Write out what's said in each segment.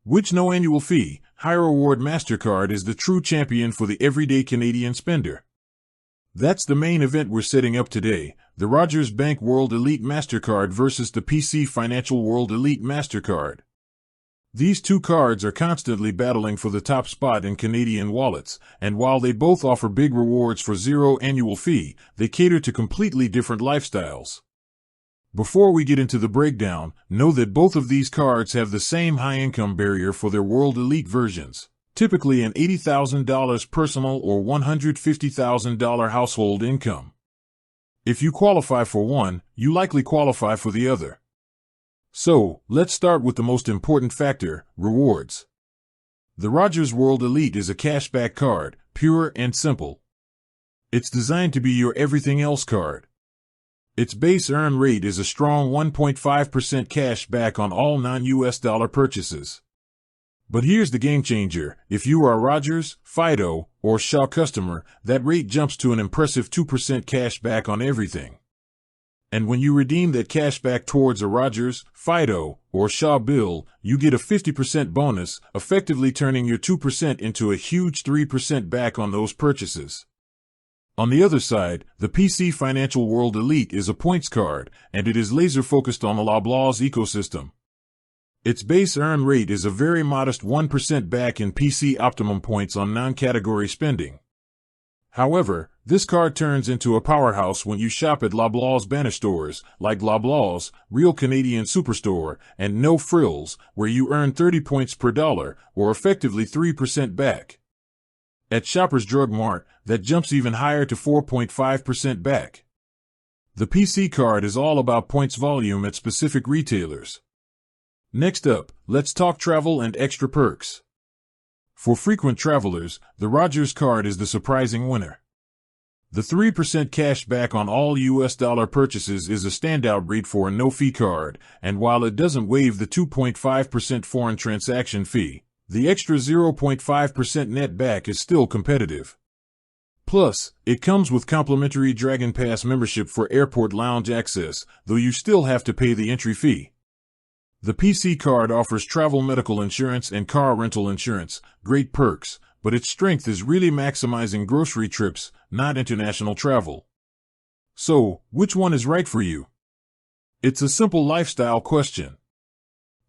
Which no annual fee, high reward Mastercard is the true champion for the everyday Canadian spender? That's the main event we're setting up today, the Rogers Bank World Elite Mastercard versus the PC Financial World Elite Mastercard. These two cards are constantly battling for the top spot in Canadian wallets, and while they both offer big rewards for zero annual fee, they cater to completely different lifestyles. Before we get into the breakdown, know that both of these cards have the same high income barrier for their World Elite versions, typically an $80,000 personal or $150,000 household income. If you qualify for one, you likely qualify for the other. So, let's start with the most important factor, rewards. The Rogers World Elite is a cashback card, pure and simple. It's designed to be your everything else card. Its base earn rate is a strong 1.5% cash back on all non-US dollar purchases. But here's the game changer: if you are a Rogers, Fido, or Shaw customer, that rate jumps to an impressive 2% cash back on everything. And when you redeem that cash back towards a Rogers, Fido, or Shaw bill, you get a 50% bonus, effectively turning your 2% into a huge 3% back on those purchases. On the other side, the PC Financial World Elite is a points card, and it is laser-focused on the Loblaws ecosystem. Its base earn rate is a very modest 1% back in PC Optimum points on non-category spending. However, this card turns into a powerhouse when you shop at Loblaws banner stores, like Loblaws, Real Canadian Superstore, and No Frills, where you earn 30 points per dollar, or effectively 3% back. At Shoppers Drug Mart, that jumps even higher to 4.5% back. The PC card is all about points volume at specific retailers. Next up, let's talk travel and extra perks. For frequent travelers, the Rogers card is the surprising winner. The 3% cash back on all US dollar purchases is a standout rate for a no-fee card, and while it doesn't waive the 2.5% foreign transaction fee, the extra 0.5% net back is still competitive. Plus, it comes with complimentary Dragon Pass membership for airport lounge access, though you still have to pay the entry fee. The PC card offers travel medical insurance and car rental insurance, great perks, but its strength is really maximizing grocery trips, not international travel. So, which one is right for you? It's a simple lifestyle question.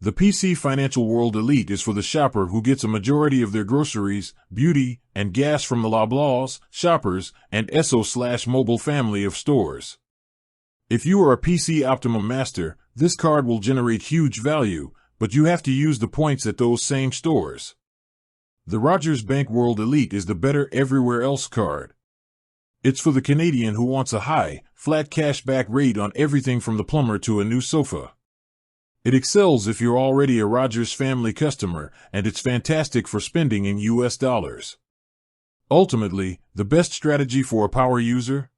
The PC Financial World Elite is for the shopper who gets a majority of their groceries, beauty, and gas from the Loblaws, Shoppers, and Esso/Mobile family of stores. If you are a PC Optimum master, this card will generate huge value, but you have to use the points at those same stores. The Rogers Bank World Elite is the better everywhere else card. It's for the Canadian who wants a high, flat cashback rate on everything from the plumber to a new sofa. It excels if you're already a Rogers family customer, and it's fantastic for spending in US dollars. Ultimately, the best strategy for a power user?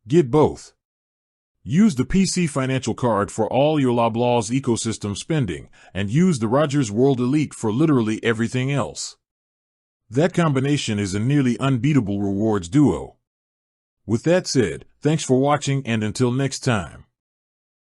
Get both. Use the PC Financial card for all your Loblaws ecosystem spending, and use the Rogers World Elite for literally everything else. That combination is a nearly unbeatable rewards duo. With that said, thanks for watching, and until next time.